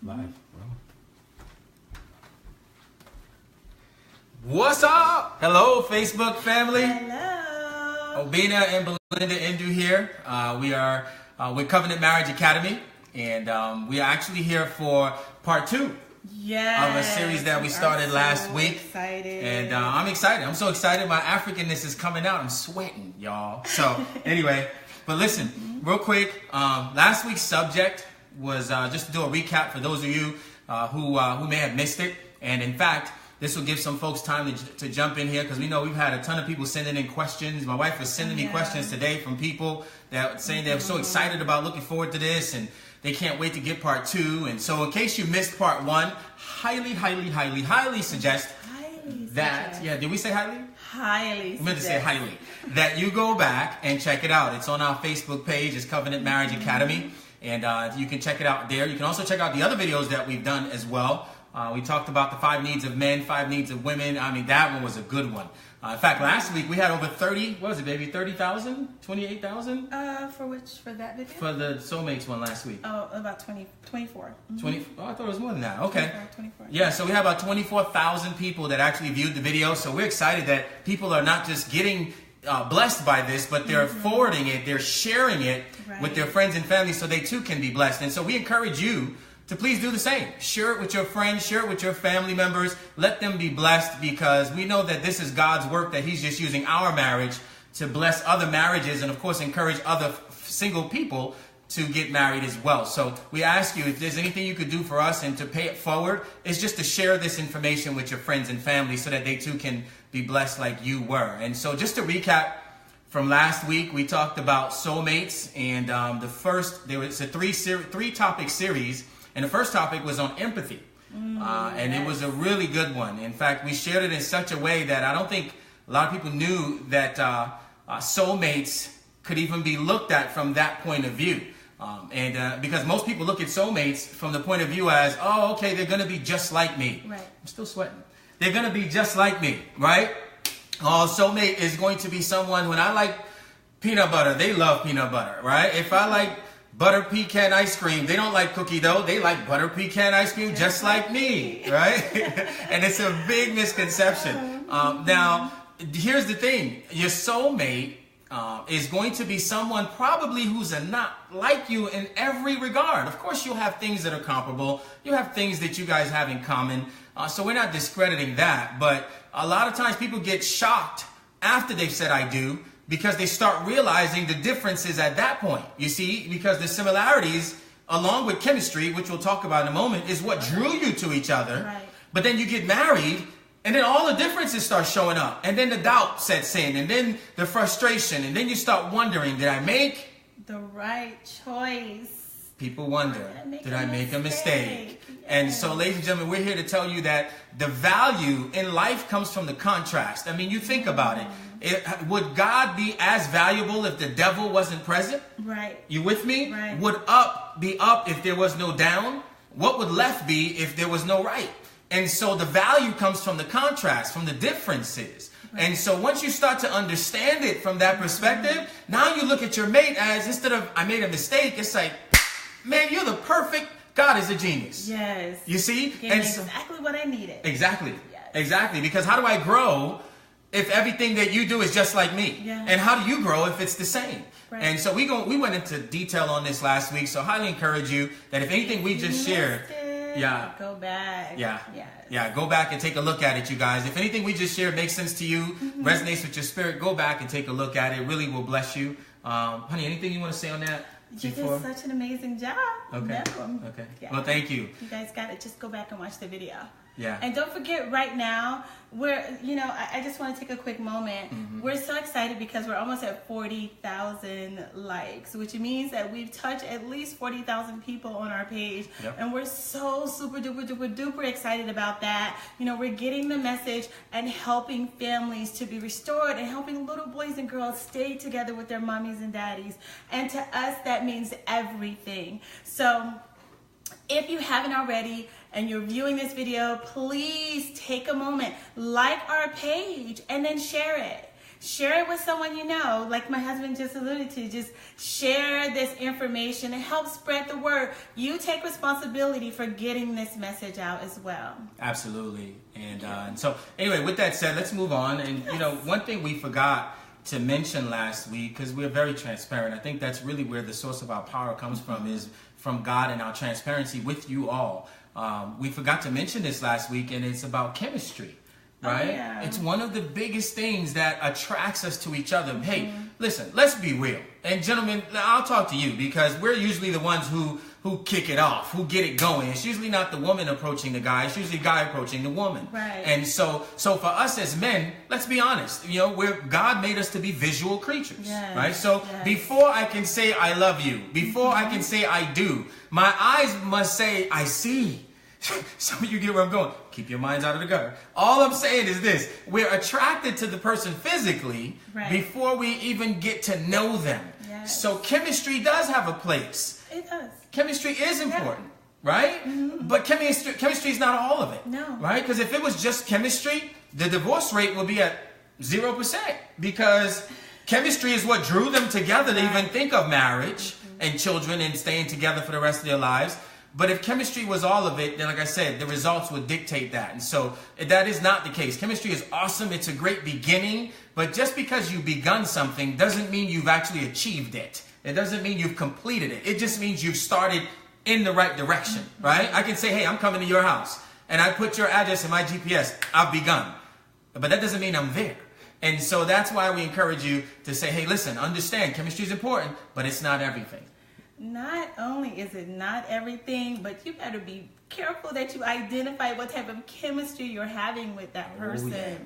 Live. What's up? Hello, Facebook family. Hello. Obina and Belinda Indu here. We are with Covenant Marriage Academy, and we are actually here for part 2 of a series that we started last week. Excited. And I'm excited. I'm so excited. My Africanness is coming out. I'm sweating, y'all. So anyway, but listen, real quick. Last week's subject was just to do a recap for those of you who may have missed it. And in fact, this will give some folks time to jump in here, because we know we've had a ton of people sending in questions. My wife was sending me questions today from people that saying they're so excited about looking forward to this, and they can't wait to get part 2. And so in case you missed part 1, highly suggest that, did we say highly? Highly. I meant to say highly. That you go back and check it out. It's on our Facebook page. It's Covenant Marriage Academy. And you can check it out there. You can also check out the other videos that we've done as well. We talked about the 5 needs of men, 5 needs of women. I mean, that one was a good one. In fact, last week we had over 30, what was it, baby? 30,000? 28,000? For that video? For the SoulMates one last week. Oh, about 24. Mm-hmm. 20? Oh, I thought it was more than that. Okay. 24. Yeah, so we have about 24,000 people that actually viewed the video. So we're excited that people are not just getting blessed by this, but they're forwarding it, they're sharing it with their friends and family so they too can be blessed. And so we encourage you to please do the same. Share it with your friends, share it with your family members. Let them be blessed, because we know that this is God's work, that He's just using our marriage to bless other marriages and, of course, encourage other single people to get married as well. So we ask you, if there's anything you could do for us and to pay it forward, it's just to share this information with your friends and family so that they too can be blessed like you were. And so just to recap from last week, we talked about SoulMates, and there was a three-topic series. And the first topic was on empathy. And it was a really good one. In fact, we shared it in such a way that I don't think a lot of people knew that soulmates could even be looked at from that point of view. Because most people look at soulmates from the point of view as, oh, okay, they're going to be just like me. Right. I'm still sweating. They're going to be just like me, right? Oh, soulmate is going to be someone, when I like peanut butter, they love peanut butter, right? If I like butter pecan ice cream, they don't like cookie dough, they like butter pecan ice cream just like me, right? And it's a big misconception. Now, here's the thing. Your soulmate is going to be someone probably who's not like you in every regard. Of course, you'll have things that are comparable. You have things that you guys have in common. So we're not discrediting that. But a lot of times people get shocked after they've said I do, because they start realizing the differences at that point. You see, because the similarities, along with chemistry, which we'll talk about in a moment, is what drew you to each other. Right. But then you get married, and then all the differences start showing up. And then the doubt sets in, and then the frustration, and then you start wondering, did I make the right choice? People wonder, did I make a mistake? Yes. And so, ladies and gentlemen, we're here to tell you that the value in life comes from the contrast. I mean, you think about it. Would God be as valuable if the devil wasn't present? Right. You with me? Right. Would up be up if there was no down? What would left be if there was no right? And so the value comes from the contrast, from the differences. Right. And so once you start to understand it from that perspective, now you look at your mate as, instead of I made a mistake, it's like, man, you're the perfect, God is a genius. Yes. You see? And exactly what I needed. Exactly. Yes. Exactly. Because how do I grow if everything that you do is just like me? Yeah. And how do you grow if it's the same? Right. And so we went into detail on this last week. So I highly encourage you that if anything we just shared, go back. Go back and take a look at it, you guys. If anything we just shared makes sense to you, resonates with your spirit, go back and take a look at it. It really will bless you. Honey, anything you want to say on that? You did such an amazing job. Okay. No. Okay. Yeah. Well, thank you. You guys got it. Just go back and watch the video. Yeah. And don't forget, right now, I just want to take a quick moment. We're so excited because we're almost at 40,000 likes, which means that we've touched at least 40,000 people on our page. Yep. And we're so super duper excited about that. We're getting the message and helping families to be restored and helping little boys and girls stay together with their mommies and daddies. And to us, that means everything. So if you haven't already, and you're viewing this video, please take a moment, like our page, and then share it. share it with someone you know, like my husband just alluded to. Just share this information and help spread the word. You take responsibility for getting this message out as well. Absolutely. And so anyway, with that said, let's move on. And you know, one thing we forgot to mention last week, because we're very transparent, I think that's really where the source of our power comes from, is from God and our transparency with you all. We forgot to mention this last week, and it's about chemistry, right? Oh, yeah. It's one of the biggest things that attracts us to each other. Hey, listen, let's be real. And gentlemen, I'll talk to you, because we're usually the ones who kick it off, who get it going. It's usually not the woman approaching the guy. It's usually the guy approaching the woman. Right. And so for us as men, let's be honest. You know, God made us to be visual creatures, yes, right? So yes. before I can say I love you, before I can say I do, my eyes must say I see. Some of you get where I'm going. Keep your minds out of the gutter. All I'm saying is this: we're attracted to the person physically before we even get to know them. Yes. So chemistry does have a place. It does. Chemistry is important, right? Mm-hmm. But chemistry is not all of it. No. Right? Because if it was just chemistry, the divorce rate would be at 0%, because chemistry is what drew them together to even think of marriage and children and staying together for the rest of their lives. But if chemistry was all of it, then like I said, the results would dictate that. And so that is not the case. Chemistry is awesome. It's a great beginning. But just because you've begun something doesn't mean you've actually achieved it. It doesn't mean you've completed it. It just means you've started in the right direction, right? I can say, hey, I'm coming to your house, and I put your address in my GPS. I've begun. But that doesn't mean I'm there. And so that's why we encourage you to say, hey, listen, understand, chemistry is important, but it's not everything. Not only is it not everything, but you better be careful that you identify what type of chemistry you're having with that person. Yeah.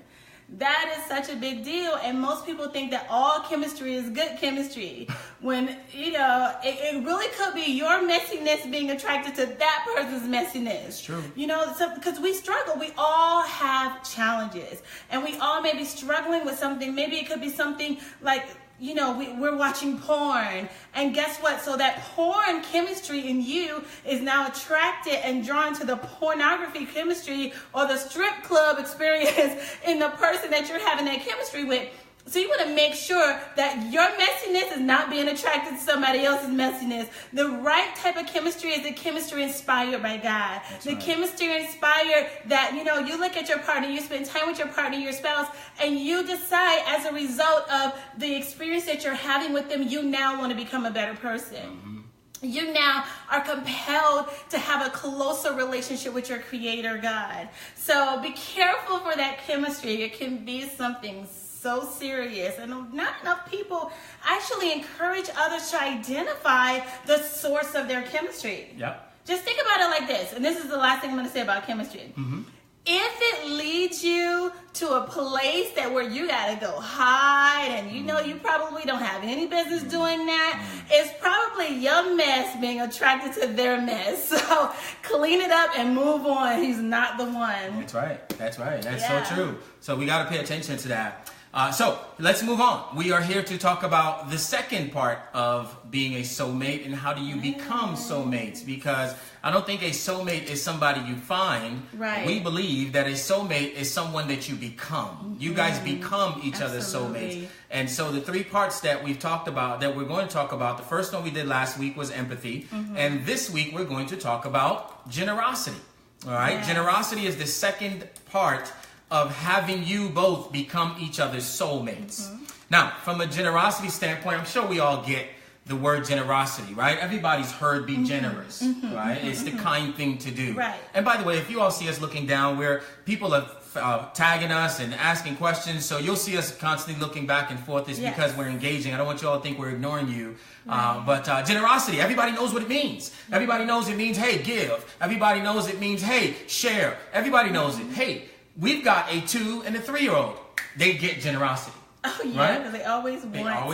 That is such a big deal, and most people think that all chemistry is good chemistry, when, you know, it really could be your messiness being attracted to that person's messiness. It's true. You know, because we struggle. We all have challenges, and we all may be struggling with something. Maybe it could be something like, you know, we're watching porn, and guess what? So that porn chemistry in you is now attracted and drawn to the pornography chemistry or the strip club experience in the person that you're having that chemistry with. So you want to make sure that your messiness is not being attracted to somebody else's messiness. The right type of chemistry is the chemistry inspired by God. That's the chemistry inspired that, you know, you look at your partner, you spend time with your partner, your spouse, and you decide as a result of the experience that you're having with them, you now want to become a better person. Mm-hmm. You now are compelled to have a closer relationship with your Creator, God. So be careful for that chemistry. It can be something so serious, and not enough people actually encourage others to identify the source of their chemistry. Yep. Just think about it like this, and this is the last thing I'm going to say about chemistry. Mm-hmm. If it leads you to a place that where you got to go hide, and you know you probably don't have any business doing that, it's probably your mess being attracted to their mess. So clean it up and move on. He's not the one. That's right. That's right. That's so true. So we got to pay attention to that. So let's move on. We are here to talk about the second part of being a soulmate and how do you become soulmates, because I don't think a soulmate is somebody you find. Right. We believe that a soulmate is someone that you become. You guys become each other's soulmates. And so the three parts that we've talked about, that we're going to talk about, the first one we did last week was empathy. And this week we're going to talk about generosity. All right. Yes. Generosity is the second part of having you both become each other's soulmates. Now, from a generosity standpoint, I'm sure we all get the word generosity, right? Everybody's heard be generous, right? It's the kind thing to do. Right. And by the way, if you all see us looking down, where people are tagging us and asking questions, so you'll see us constantly looking back and forth. It's because we're engaging. I don't want you all to think we're ignoring you. But generosity, everybody knows what it means. Everybody knows it means, hey, give. Everybody knows it means, hey, share. Everybody knows it. Hey, we've got a 2 and a 3-year-old. They get generosity. Oh, yeah, because right? they always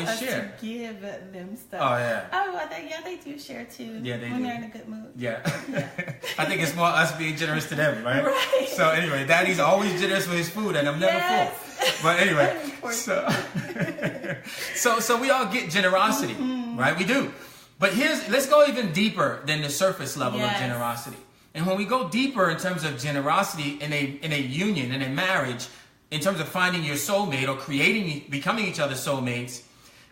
us share. To give them stuff. Oh, yeah. Oh, they do share, too. Yeah, they do. When they're in a good mood. Yeah. I think it's more us being generous to them, right? Right. So, anyway, Daddy's always generous with his food, and I'm never full. But anyway, so we all get generosity, right? We do. But let's go even deeper than the surface level of generosity. And when we go deeper in terms of generosity in a union, in a marriage, in terms of finding your soulmate or becoming each other's soulmates,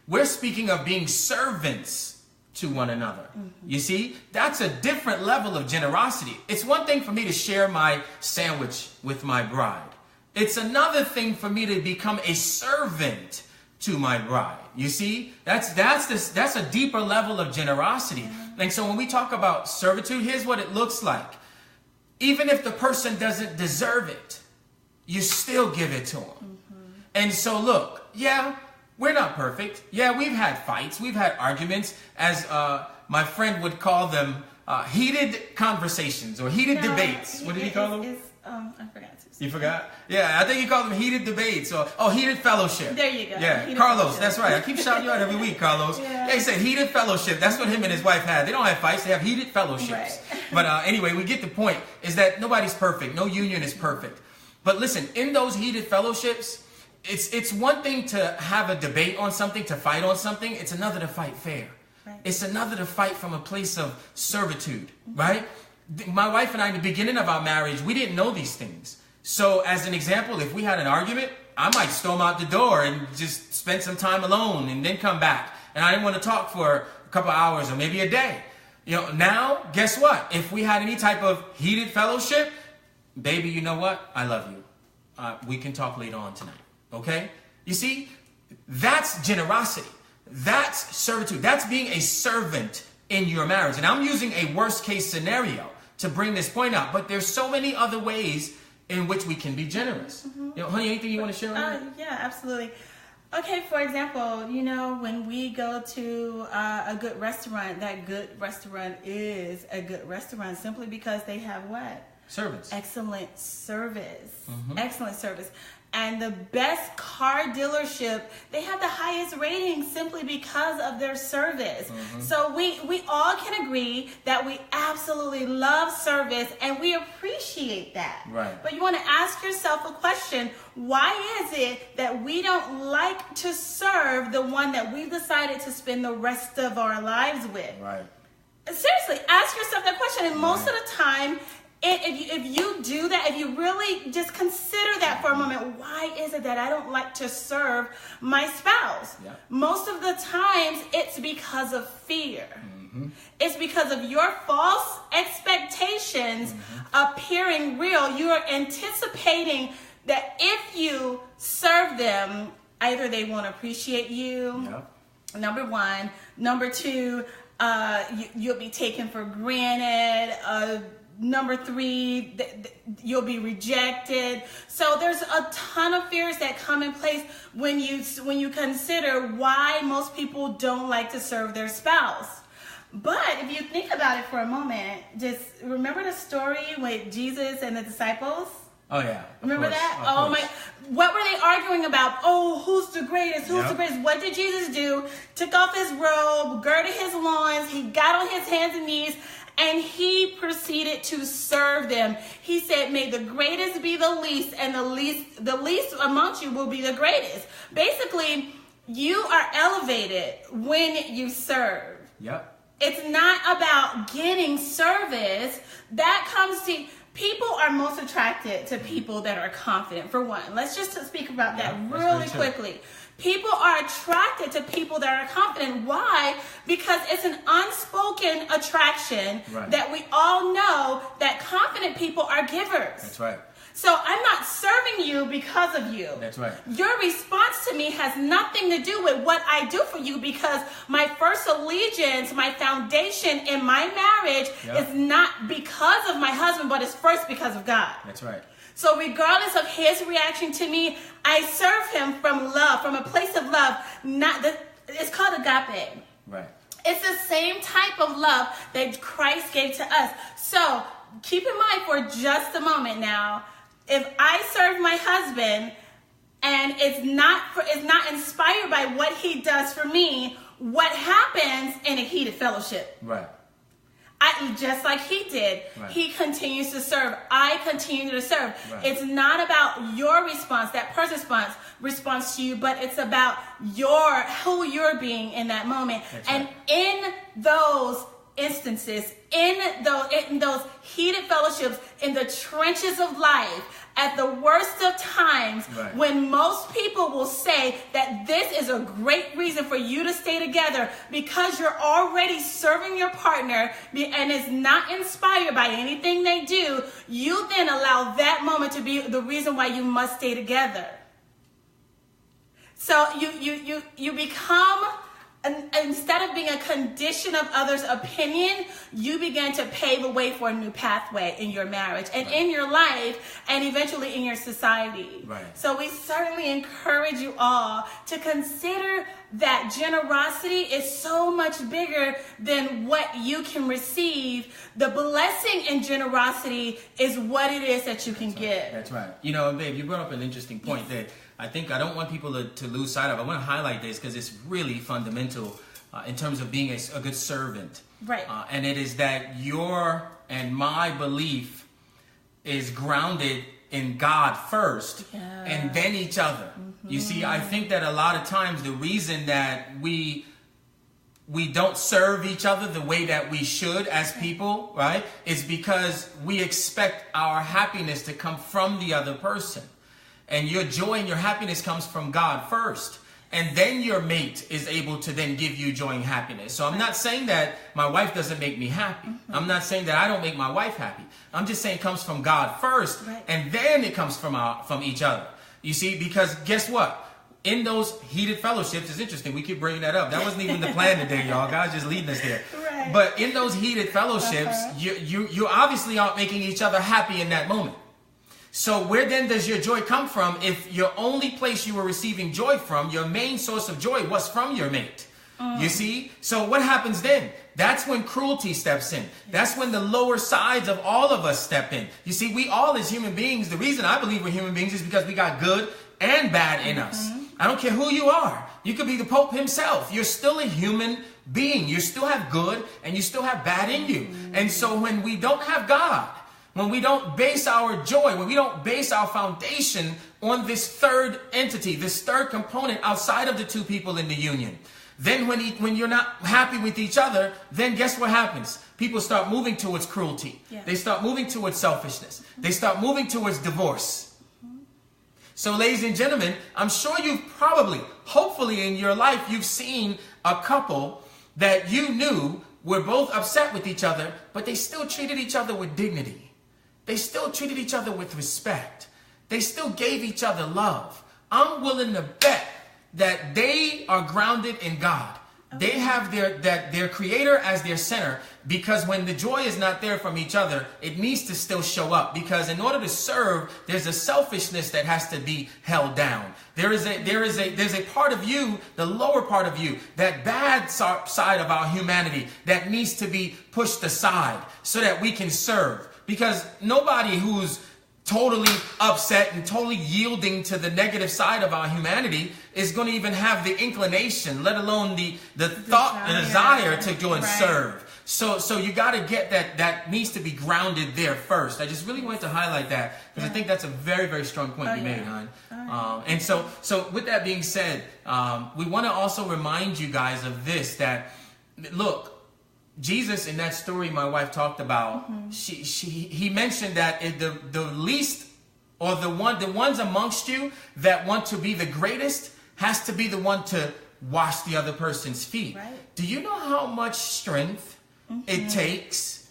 we're speaking of being servants to one another. You see, that's a different level of generosity. It's one thing for me to share my sandwich with my bride. It's another thing for me to become a servant to my bride. You see, that's a deeper level of generosity. And so when we talk about servitude, here's what it looks like. Even if the person doesn't deserve it, you still give it to them. And so look, yeah, we're not perfect. Yeah, we've had fights. We've had arguments, as my friend would call them, heated conversations or heated debates. What did he call them? I forgot. You forgot? Yeah, I think he called them heated debates or heated fellowship. There you go. Yeah, heated Carlos, fellowship. that's right. I keep shouting you out every week, Carlos. Yeah, he said heated fellowship. That's what him and his wife had. They don't have fights. They have heated fellowships. Right. But anyway, we get the point, is that nobody's perfect. No union is perfect. But listen, in those heated fellowships, it's one thing to have a debate on something, to fight on something. It's another to fight fair. Right. It's another to fight from a place of servitude, right? My wife and I, in the beginning of our marriage, we didn't know these things. So as an example, if we had an argument, I might storm out the door and just spend some time alone and then come back. And I didn't want to talk for a couple hours or maybe a day. You know, now, guess what? If we had any type of heated fellowship, baby, you know what? I love you. We can talk later on tonight. Okay? You see, that's generosity. That's servitude. That's being a servant in your marriage. And I'm using a worst case scenario to bring this point out. But there's so many other ways in which we can be generous. You know, honey, anything you want to share on that? Yeah, absolutely. Okay, for example, you know, when we go to a good restaurant, that good restaurant is a good restaurant simply because they have what? Servants. Excellent service. Excellent service. And the best car dealership, they have the highest rating simply because of their service. So we all can agree that we absolutely love service and we appreciate that. Right. But you want to ask yourself a question. Why is it that we don't like to serve the one that we've decided to spend the rest of our lives with? Right. Seriously, ask yourself that question. And most of the time, if you do that, if you really just consider that for a moment, why is it that I don't like to serve my spouse? Yeah. Most of the times, it's because of fear. It's because of your false expectations appearing real. You are anticipating that if you serve them, either they won't appreciate you, number one. Number two, you'll be taken for granted. Number three, you'll be rejected. So there's a ton of fears that come in place when you consider why most people don't like to serve their spouse. But if you think about it for a moment, just remember the story with Jesus and the disciples? Oh yeah. Remember that? Oh my, what were they arguing about? Oh, who's the greatest? Who's the greatest? What did Jesus do? Took off his robe, girded his loins, he got on his hands and knees, and he proceeded to serve them. He said, may the greatest be the least, and the least amongst you will be the greatest. Basically, you are elevated when you serve. Yep. It's not about getting service. That comes to... People are most attracted to people that are confident, for one. Let's just speak about that really quickly. People are attracted to people that are confident. Why? Because it's an unspoken attraction that we all know that confident people are givers. That's right. So I'm not serving you because of you. That's right. Your response to me has nothing to do with what I do for you, because my first allegiance, my foundation in my marriage is not because of my husband, but it's first because of God. That's right. So regardless of his reaction to me, I serve him from love, from a place of love. It's called agape. Right. It's the same type of love that Christ gave to us. So keep in mind for just a moment now, if I serve my husband and it's not inspired by what he does for me, what happens in a heated fellowship? Right. Just like he did, he continues to serve. I continue to serve. Right. It's not about your response, that person's response to you, but it's about who you're being in that moment. That's and right. in those instances, in those heated fellowships, in the trenches of life, at the worst of times, right, when most people will say that this is a great reason for you to stay together because you're already serving your partner and is not inspired by anything they do, you then allow that moment to be the reason why you must stay together. So you become, instead of being a condition of others' opinion, you begin to pave a way for a new pathway in your marriage and right, in your life, and eventually in your society. Right. So we certainly encourage you all to consider that generosity is so much bigger than what you can receive. The blessing in generosity is what it is that you can give. That's right. You know, babe, you brought up an interesting point that I don't want people to lose sight of. I want to highlight this because it's really fundamental in terms of being a good servant. Right. And it is that your and my belief is grounded in God first, yeah, and then each other. Mm-hmm. You see, I think that a lot of times the reason that we don't serve each other the way that we should as people, right, is because we expect our happiness to come from the other person. And your joy and your happiness comes from God first. And then your mate is able to then give you joy and happiness. So I'm not saying that my wife doesn't make me happy. Mm-hmm. I'm not saying that I don't make my wife happy. I'm just saying it comes from God first, right, and then it comes from each other. You see, because guess what? In those heated fellowships, it's interesting. We keep bringing that up. That wasn't even the plan today, y'all. God's just leading us there. Right. But in those heated fellowships, you obviously aren't making each other happy in that moment. So where then does your joy come from if your only place you were receiving joy from, your main source of joy, was from your mate? You see? So what happens then? That's when cruelty steps in. That's when the lower sides of all of us step in. You see, we all as human beings, the reason I believe we're human beings is because we got good and bad in us. I don't care who you are. You could be the Pope himself. You're still a human being. You still have good and you still have bad in you. And so when we don't have God, when we don't base our joy, when we don't base our foundation on this third entity, this third component outside of the two people in the union, then when you're not happy with each other, then guess what happens? People start moving towards cruelty. Yeah. They start moving towards selfishness. They start moving towards divorce. So ladies and gentlemen, I'm sure you've probably, hopefully in your life, you've seen a couple that you knew were both upset with each other, but they still treated each other with dignity. They still treated each other with respect. They still gave each other love. I'm willing to bet that they are grounded in God. Okay. They have their creator as their center, because when the joy is not there from each other, it needs to still show up, because in order to serve, there's a selfishness that has to be held down. There's a part of you, the lower part of you, that bad side of our humanity that needs to be pushed aside so that we can serve. Because nobody who's totally upset and totally yielding to the negative side of our humanity is going to even have the inclination, let alone the thought, the desire to go and serve. So you got to get that needs to be grounded there first. I just really wanted to highlight that because I think that's a very, very strong point you made, hon. And so with that being said, we want to also remind you guys of this, that look, Jesus, in that story my wife talked about, he mentioned that the least, or the ones amongst you that want to be the greatest has to be the one to wash the other person's feet. Right. Do you know how much strength it takes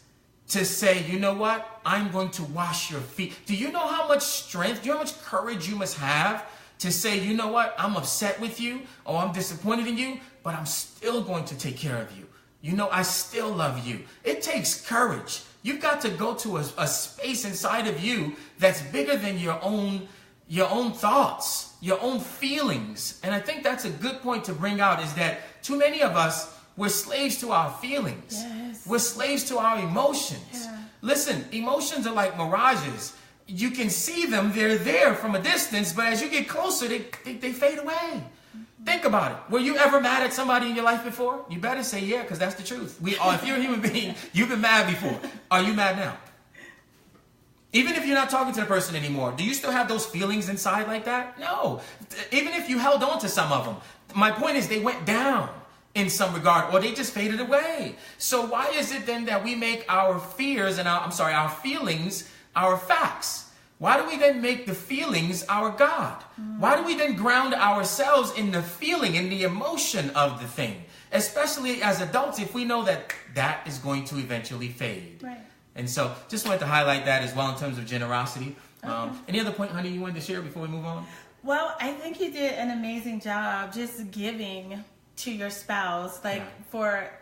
to say, you know what, I'm going to wash your feet? Do you know how much strength, do you know how much courage you must have to say, you know what, I'm upset with you, or I'm disappointed in you, but I'm still going to take care of you. You know, I still love you. It takes courage. You've got to go to a space inside of you that's bigger than your own thoughts, your own feelings. And I think that's a good point to bring out, is that too many of us, we're slaves to our feelings. Yes. We're slaves to our emotions. Yeah. Listen, emotions are like mirages. You can see them, they're there from a distance, but as you get closer, they fade away. Think about it. Were you ever mad at somebody in your life before? You better say yeah, because that's the truth. If you're a human being, you've been mad before. Are you mad now? Even if you're not talking to the person anymore, do you still have those feelings inside like that? No. Even if you held on to some of them. My point is, they went down in some regard, or they just faded away. So why is it then that we make our fears and our feelings our facts? Why do we then make the feelings our God? Why do we then ground ourselves in the feeling, in the emotion of the thing? Especially as adults, if we know that that is going to eventually fade. Right. And so just wanted to highlight that as well in terms of generosity. Okay. Any other point, honey, you wanted to share before we move on? Well, I think you did an amazing job just giving to your spouse. Like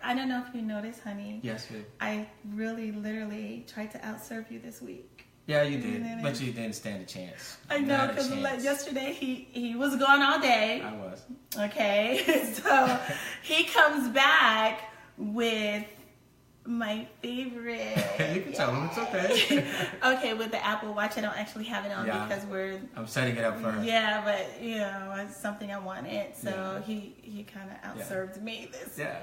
I don't know if you noticed, honey. Yes, babe. I really literally tried to outserve you this week. Yeah, you did, but you didn't stand a chance. I know, because yesterday he was gone all day. I was. Okay, so he comes back with my favorite. You can tell him, it's okay. Okay, with the Apple Watch. I don't actually have it on because I'm setting it up for her. Yeah, but it's something I wanted. So he kind of outserved me this. Yeah.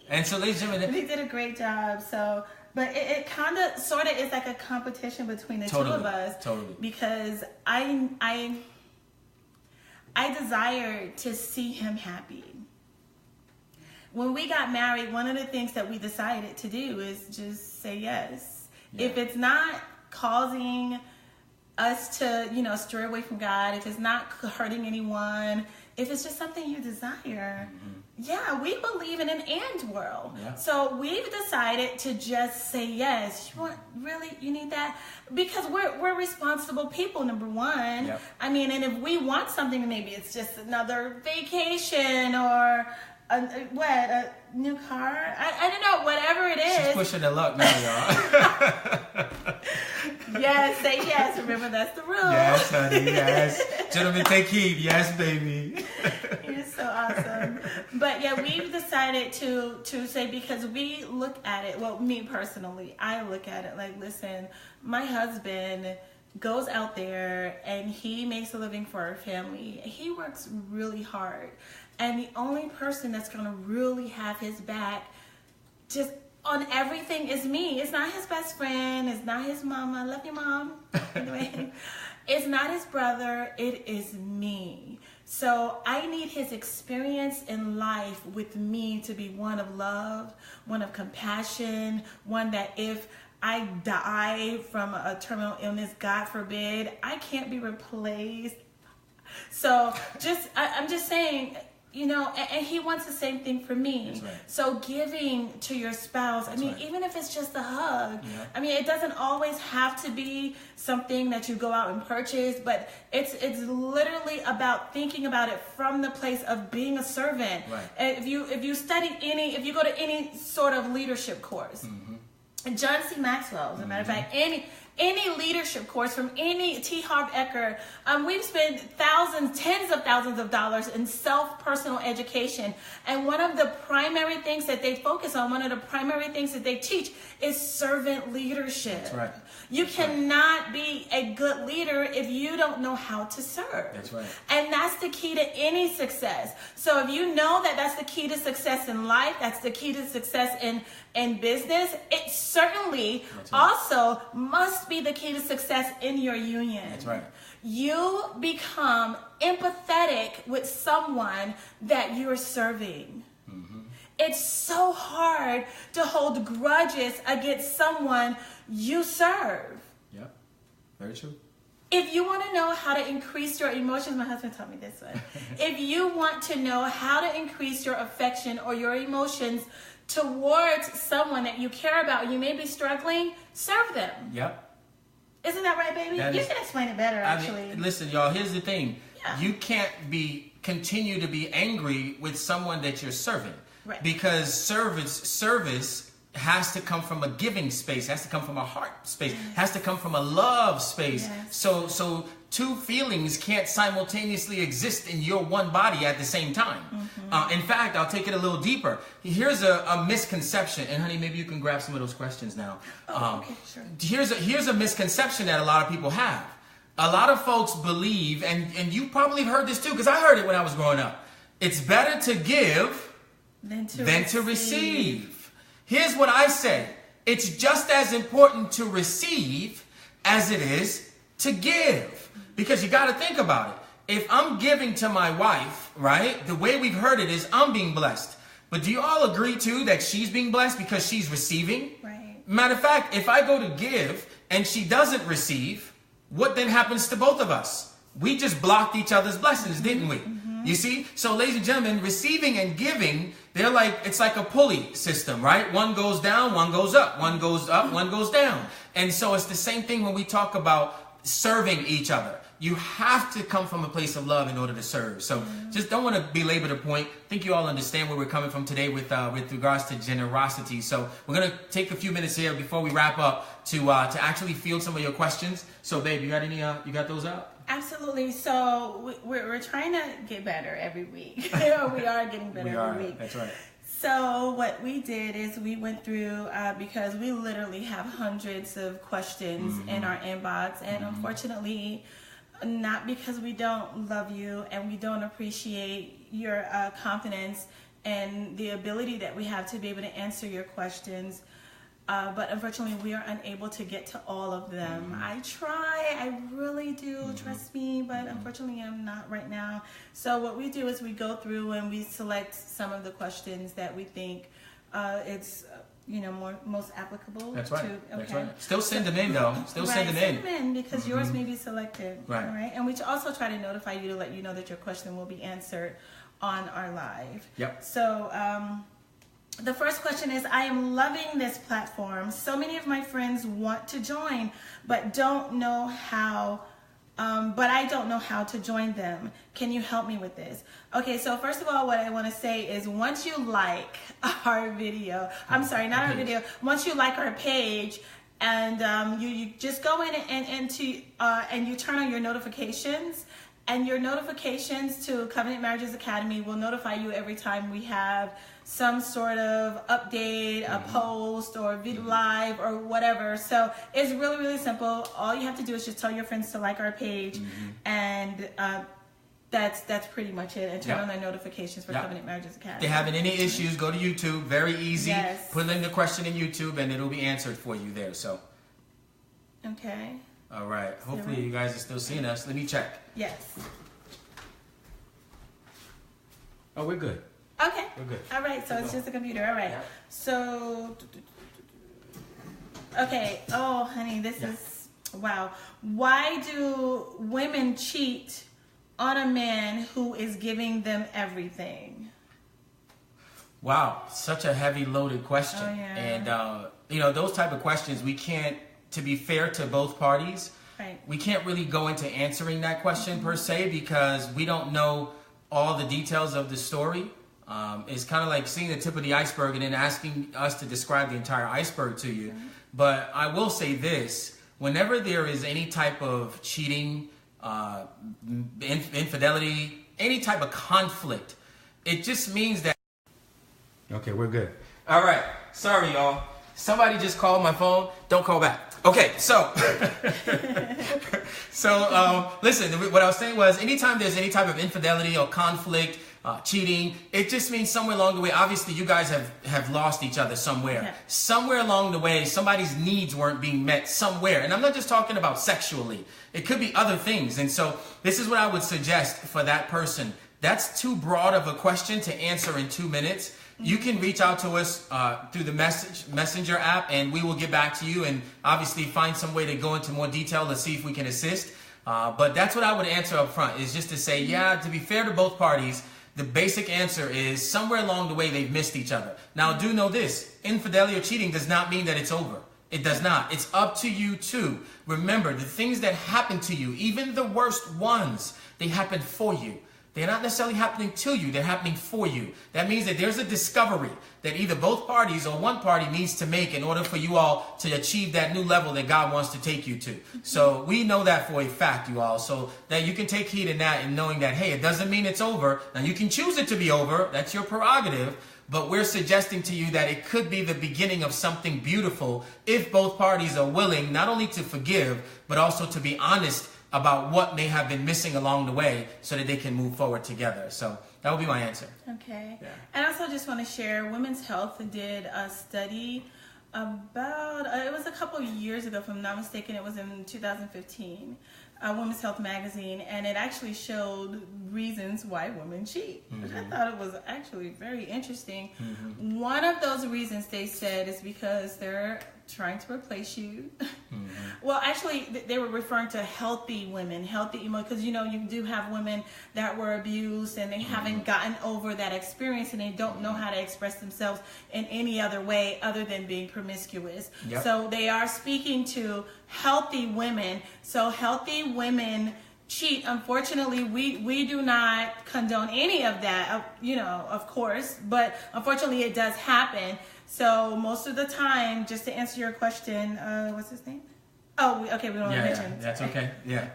And so, ladies and gentlemen, he did a great job. So, but it kind of, sort of, is like a competition between the two of us. Totally. Because I desire to see him happy. When we got married, one of the things that we decided to do is just say yes. Yeah. If it's not causing us to, stray away from God, if it's not hurting anyone, if it's just something you desire, we believe in an and world. Yeah. So we've decided to just say yes. You need that? Because we're responsible people, number one. Yep. I mean, and if we want something, maybe it's just another vacation or a new car. I don't know, whatever it is. She's pushing the luck now, y'all. Yes, say yes. Remember, that's the rule. Yes, honey, yes. Gentlemen, take heed. Yes, baby. You're so awesome. But yeah, we've decided to say, because we look at it, well, me personally, I look at it like, listen, my husband goes out there and he makes a living for our family. He works really hard. And the only person that's going to really have his back just on everything is me. It's not his best friend. It's not his mama. I love you, Mom. Anyway, it's not his brother. It is me. So I need his experience in life with me to be one of love, one of compassion, one that if I die from a terminal illness, God forbid, I can't be replaced. So I'm just saying, and he wants the same thing for me. That's right. So giving to your spouse, even if it's just a hug, it doesn't always have to be something that you go out and purchase, but it's literally about thinking about it from the place of being a servant. Right. If you if you go to any sort of leadership course, John C. Maxwell, as a matter of fact, any leadership course from any T. Harv Eker, we've spent tens of thousands of dollars in personal education. And one of the primary things that they focus on, one of the primary things that they teach is servant leadership. That's right. You cannot be a good leader if you don't know how to serve. That's right. And that's the key to any success. So if you know that that's the key to success in life, that's the key to success in business, it certainly also must be the key to success in your union. That's right. You become empathetic with someone that you're serving. It's so hard to hold grudges against someone you serve. Yeah, very true. If you want to know how to increase your emotions, my husband taught me this one. If you want to know how to increase your affection or your emotions towards someone that you care about, you may be struggling, serve them. Yep. Isn't that right, baby? You can explain it better, actually. Listen, y'all, here's the thing. Yeah. You can't continue to be angry with someone that you're serving. Right. Because service has to come from a giving space, has to come from a heart space, has to come from a love space. Yes. So two feelings can't simultaneously exist in your one body at the same time. In fact, I'll take it a little deeper. Here's a misconception, and honey, maybe you can grab some of those questions now. Okay, sure. Here's a misconception that a lot of people have. A lot of folks believe, and you probably heard this too, because I heard it when I was growing up. It's better to give than to receive. Here's what I say. It's just as important to receive as it is to give. Because you got to think about it. If I'm giving to my wife, right, the way we've heard it is I'm being blessed. But do you all agree too that she's being blessed because she's receiving? Right. Matter of fact, if I go to give and she doesn't receive, what then happens to both of us? We just blocked each other's blessings, didn't we? You see? So ladies and gentlemen, receiving and giving, it's like a pulley system, right? One goes down, one goes up, one goes up, one goes down. And so it's the same thing when we talk about serving each other. You have to come from a place of love in order to serve. So just don't want to belabor the point. I think you all understand where we're coming from today with regards to generosity. So we're going to take a few minutes here before we wrap up to actually field some of your questions. So babe, you got those out? Absolutely. So we're trying to get better every week. We are getting better every week. That's right. So what we did is we went through, because we literally have hundreds of questions in our inbox. And unfortunately, not because we don't love you and we don't appreciate your confidence and the ability that we have to be able to answer your questions, but unfortunately we are unable to get to all of them. I try, I really do, trust me, but unfortunately I'm not right now. So what we do is we go through and we select some of the questions that we think it's most applicable. That's right. To, okay. That's right. Still send them in though. Still send them in. Send them in because yours may be selected. Right. All right. And we also try to notify you to let you know that your question will be answered on our live. Yep. So the first question is, I am loving this platform. So many of my friends want to join, but don't know how. But I don't know how to join them. Can you help me with this? Okay, so first of all, what I want to say is once you like our video, I'm sorry, not our video, once you like our page and you just go in and you turn on your notifications, and your notifications to Covenant Marriages Academy will notify you every time we have some sort of update, a post, or video live, or whatever. So it's really, really simple. All you have to do is just tell your friends to like our page, and that's pretty much it. And turn on their notifications for Covenant Marriages Academy. If they're having any issues, go to YouTube. Very easy. Yes. Put in the question in YouTube, and it'll be answered for you there. So. Okay. All right. Hopefully you guys are still seeing us. Let me check. Yes. Oh, we're good. Okay. We're good. All right. So it's just a computer. All right. Yeah. So. Okay. Oh, honey, this is wow. Why do women cheat on a man who is giving them everything? Wow, such a heavy loaded question. Oh, yeah. And those type of questions, we can't, to be fair to both parties, right, we can't really go into answering that question per se, because we don't know all the details of the story. It's kind of like seeing the tip of the iceberg and then asking us to describe the entire iceberg to you. But I will say this: whenever there is any type of cheating, infidelity, any type of conflict, it just means that. Okay, we're good. All right. Sorry, y'all. Somebody just called my phone. Don't call back. Okay, so listen, what I was saying was, anytime there's any type of infidelity or conflict, cheating, it just means somewhere along the way, obviously you guys have lost each other somewhere. Yeah. Somewhere along the way, somebody's needs weren't being met somewhere. And I'm not just talking about sexually. It could be other things. And so this is what I would suggest for that person. That's too broad of a question to answer in 2 minutes. You can reach out to us through the messenger app, and we will get back to you and obviously find some way to go into more detail to see if we can assist. But that's what I would answer up front, is just to say, to be fair to both parties, the basic answer is somewhere along the way they've missed each other. Now, do know this: infidelity or cheating does not mean that it's over. It does not. It's up to you too. Remember, the things that happen to you, even the worst ones, they happen for you. They're not necessarily happening to you, they're happening for you. That means that there's a discovery that either both parties or one party needs to make in order for you all to achieve that new level that God wants to take you to. So we know that for a fact, you all. So that you can take heed in that and knowing that, hey, it doesn't mean it's over. Now you can choose it to be over, that's your prerogative. But we're suggesting to you that it could be the beginning of something beautiful if both parties are willing not only to forgive, but also to be honest about what may have been missing along the way so that they can move forward together. So that would be my answer. Okay. Yeah. And I also just want to share, Women's Health did a study About, it was a couple of years ago, if I'm not mistaken. It was in 2015, Women's Health magazine, and it actually showed reasons why women cheat, which I thought it was actually very interesting. One of those reasons they said is because they're trying to replace you. Well, actually, they were referring to healthy women, because you do have women that were abused and they haven't gotten over that experience, and they don't know how to express themselves in any other way other than being promiscuous. Yep. So they are speaking to healthy women. So healthy women cheat. Unfortunately, we do not condone any of that, of course, but unfortunately it does happen. So most of the time, just to answer your question, what's his name? Oh, okay, we don't mention. Yeah, that's okay. Yeah.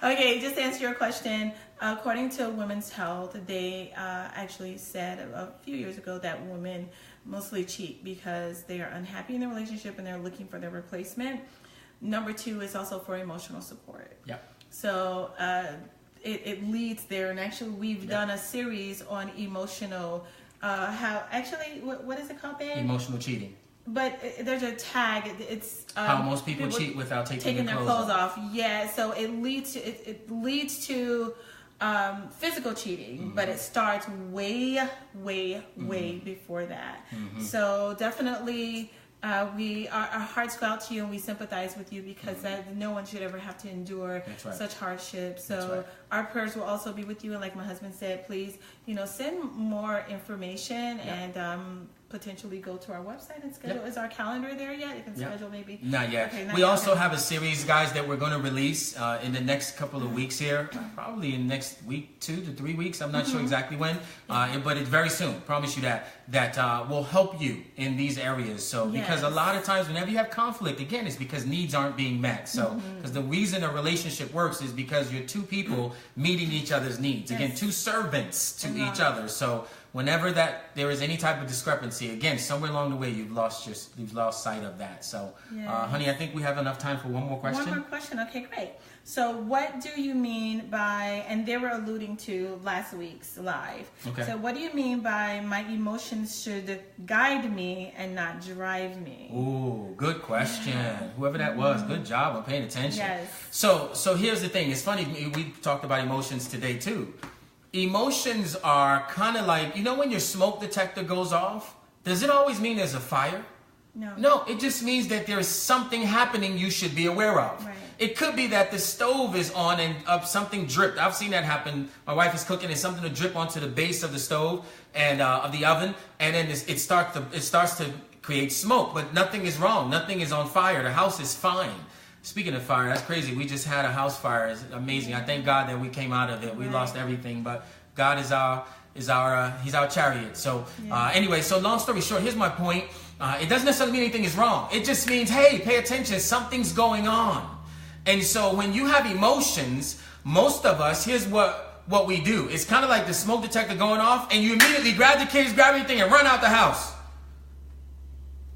Okay, just to answer your question, according to Women's Health, they actually said a few years ago that women mostly cheat because they are unhappy in their relationship and they're looking for their replacement. Number 2 is also for emotional support. Yeah. So it leads there, and actually we've done a series on emotional. What is it called, babe? Emotional cheating. But there's a tag. It's how most people cheat without taking their clothes off. Yeah, so it leads to physical cheating, but it starts way before that. So definitely, our hearts go out to you, and we sympathize with you, because no one should ever have to endure such hardship. So our prayers will also be with you, and like my husband said, please, send more information and potentially go to our website and schedule. Is our calendar there yet? You can schedule maybe. Not yet. Okay, we also have a series, guys, that we're going to release in the next couple of weeks here, probably in the next week, 2 to 3 weeks. I'm not sure exactly when, but it's very soon. Promise you that will help you in these areas. So because a lot of times whenever you have conflict, again, it's because needs aren't being met. So because the reason a relationship works is because you're two people meeting each other's needs. Again, two servants to each other. So whenever there is any type of discrepancy, again, somewhere along the way you've lost sight of that. So, honey, I think we have enough time for one more question. One more question. Okay, great. So, what do you mean by? And they were alluding to last week's live. Okay. So, what do you mean by my emotions should guide me and not drive me? Ooh, good question. Whoever that was, good job on paying attention. Yes. So here's the thing. It's funny. We talked about emotions today too. Emotions are kind of like, when your smoke detector goes off, does it always mean there's a fire? No, it just means that there's something happening you should be aware of. Right. It could be that the stove is on and something dripped. I've seen that happen. My wife is cooking and something to drip onto the base of the stove and of the oven, and then it starts to create smoke, but nothing is wrong. Nothing is on fire. The house is fine. Speaking of fire, that's crazy. We just had a house fire. It's amazing. I thank God that we came out of it. We lost everything, but God is He's our chariot. So anyway, so long story short, here's my point. It doesn't necessarily mean anything is wrong. It just means, hey, pay attention. Something's going on. And so when you have emotions, most of us, here's what we do. It's kind of like the smoke detector going off, and you immediately grab the kids, grab everything, and run out the house.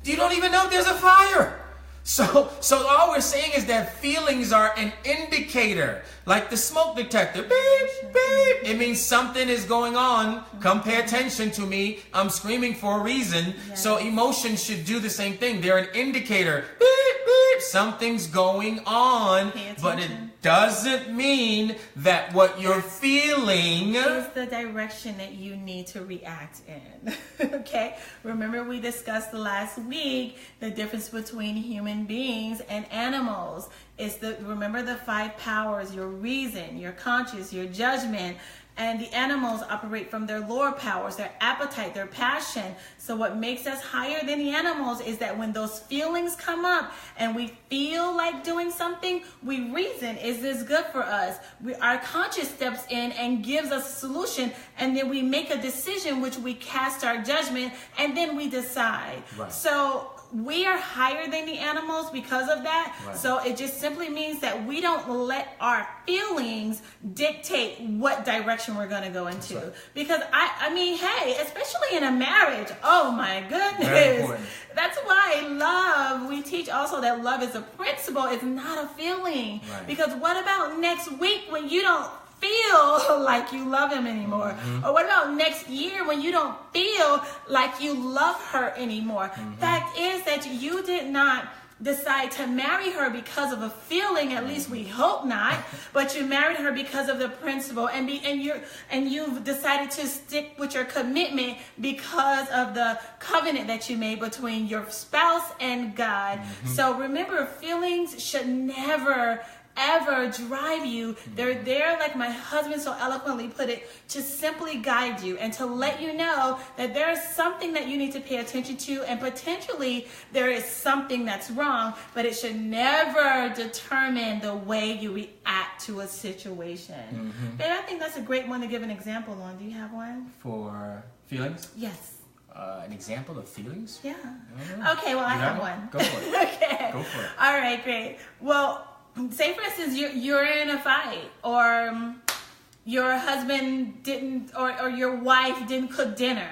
You don't even know if there's a fire. So all we're saying is that feelings are an indicator, like the smoke detector. Beep, beep. It means something is going on. Come pay attention to me. I'm screaming for a reason. Yes. So emotions should do the same thing. They're an indicator. Beep, beep. Something's going on, but it doesn't mean that what you're feeling is the direction that you need to react in. Okay? Remember we discussed last week the difference between human beings and animals. Remember the 5 powers: your reason, your conscience, your judgment. And the animals operate from their lower powers, their appetite, their passion. So what makes us higher than the animals is that when those feelings come up and we feel like doing something, we reason, is this good for us? Our conscious steps in and gives us a solution, and then we make a decision, which we cast our judgment, and then we decide. Right. So we are higher than the animals because of that. Right. So it just simply means that we don't let our feelings dictate what direction we're going to go into. Right. Because I mean, hey, especially in a marriage, oh my goodness. That's why we teach also that love is a principle. It's not a feeling. Right. Because what about next week when you don't feel like you love him anymore? Or what about next year when you don't feel like you love her anymore? Fact is that you did not decide to marry her because of a feeling, at least we hope not, but you married her because of the principle, and you've decided to stick with your commitment because of the covenant that you made between your spouse and God. So remember, feelings should never ever drive you. They're there, like my husband so eloquently put it, to simply guide you and to let you know that there is something that you need to pay attention to, and potentially there is something that's wrong, but it should never determine the way you react to a situation. And I think that's a great one to give an example on. Do you have one? For feelings? Yes. An example of feelings? Yeah. Okay, well, I have one. Go for it. Okay. Go for it. All right, great. Well, say for instance you're in a fight, or your husband didn't, or your wife didn't cook dinner.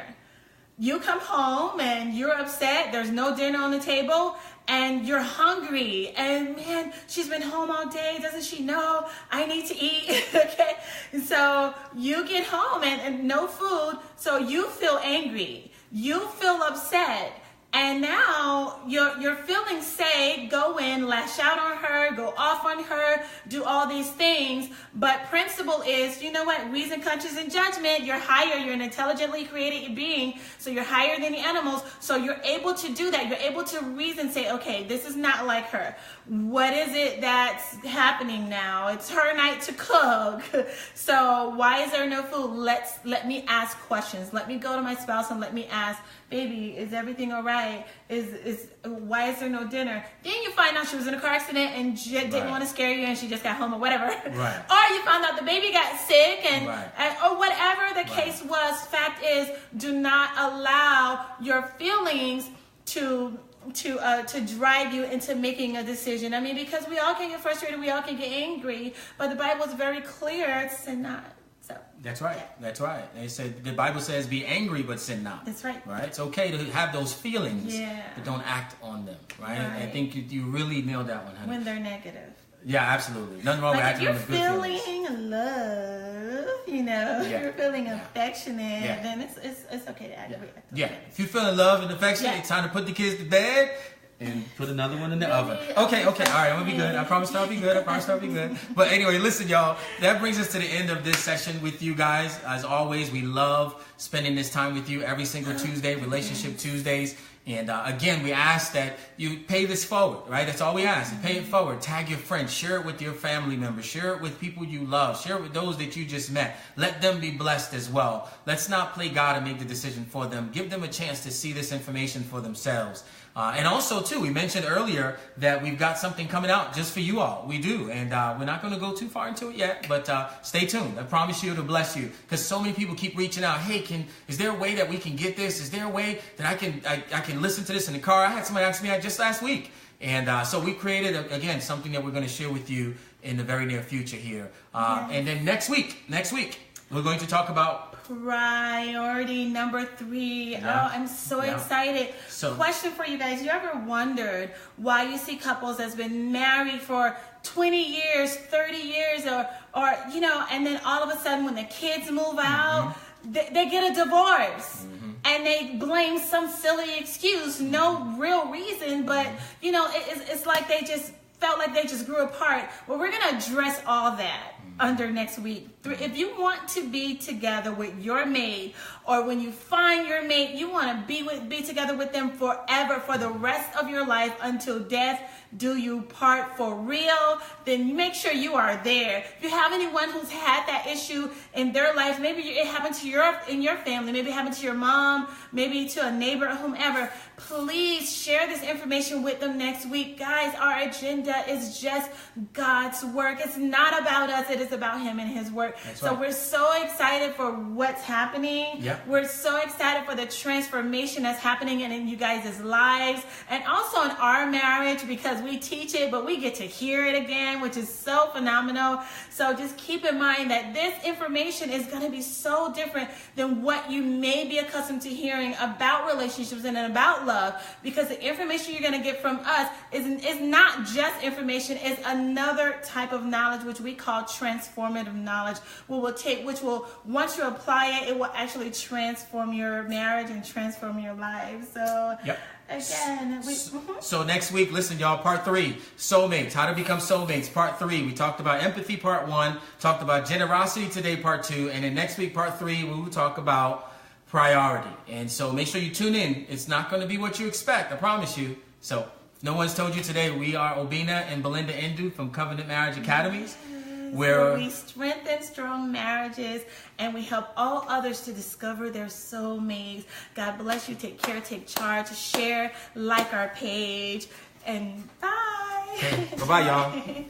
You come home and you're upset, there's no dinner on the table, and you're hungry, and man, she's been home all day, doesn't she know I need to eat? Okay, and so you get home and no food, so you feel angry, you feel upset. And now your feelings say go in, lash out on her, go off on her, do all these things. But principle is, you know what? Reason, conscience, and judgment. You're higher. You're an intelligently created being. So you're higher than the animals. So you're able to do that. You're able to reason, say, okay, this is not like her. What is it that's happening now? It's her night to cook. So why is there no food? Let me ask questions. Let me go to my spouse and let me ask, baby, is everything all right? Why is there no dinner? Then you find out she was in a car accident and didn't want to scare you, and she just got home or whatever. Right. Or you found out the baby got sick, and or whatever the case was. Fact is, do not allow your feelings to drive you into making a decision. I mean, because we all can get frustrated, we all can get angry, but the Bible is very clear: sin not. So that's right. That's right. They said, the Bible says, be angry but sin not. That's right. Right. It's okay to have those feelings, but don't act on them. Right. I think you really nailed that one, honey. When they're negative. Yeah, absolutely. Nothing wrong with acting on the good feelings. If you're feeling love, if you're feeling affectionate, then it's okay to act. Yeah. If you're feeling love and affection, it's time to put the kids to bed and put another one in the oven. Okay. All right, I'm gonna be good. I promise I'll be good. But anyway, listen, y'all. That brings us to the end of this session with you guys. As always, we love spending this time with you every single Tuesday, Relationship Tuesdays. And again, we ask that you pay this forward, right? That's all we ask. Pay it forward. Tag your friends. Share it with your family members. Share it with people you love. Share it with those that you just met. Let them be blessed as well. Let's not play God and make the decision for them. Give them a chance to see this information for themselves. And also, too, we mentioned earlier that we've got something coming out just for you all. We do. And we're not going to go too far into it yet, but stay tuned. I promise you it'll bless you, because so many people keep reaching out. Hey, is there a way that we can get this? Is there a way that I can listen to this in the car? I had somebody ask me that just last week. And so we created, again, something that we're going to share with you in the very near future here. And then next week, we're going to talk about priority number 3. Oh, I'm so excited. So, question for you guys. You ever wondered why you see couples that's been married for 20 years, 30 years, or and then all of a sudden when the kids move out, they get a divorce. And they blame some silly excuse, no real reason, but it's like they just felt like they just grew apart. Well, we're going to address all that under next week. If you want to be together with your mate, or when you find your mate, you want to be together with them forever, for the rest of your life, until death do you part, for real, then make sure you are there. If you have anyone who's had that issue in their life, maybe it happened to in your family, maybe it happened to your mom, maybe to a neighbor, whomever, please share this information with them next week. Guys, our agenda is just God's work. It's not about us. It is about Him and His work. So we're so excited for what's happening. We're so excited for the transformation that's happening in you guys' lives, and also in our marriage, because we teach it, but we get to hear it again, which is so phenomenal. So just keep in mind that this information is going to be so different than what you may be accustomed to hearing about relationships and about love, because the information you're going to get from us is not just information, it's another type of knowledge, which we call transformative knowledge, which will, once you apply it, it will actually transform your marriage and transform your life. So again, so next week, listen, y'all, part 3, soulmates, how to become soulmates, part 3. We talked about empathy, part 1, talked about generosity today, part 2, and then next week, part 3, we will talk about priority. And so make sure you tune in. It's not going to be what you expect, I promise you. So if no one's told you today, we are Obina and Belinda Endu from Covenant Marriage Academies. Where we strengthen strong marriages and we help all others to discover their soulmates. God bless you. Take care. Take charge. Share. Like our page. And bye. Okay. Bye-bye, y'all.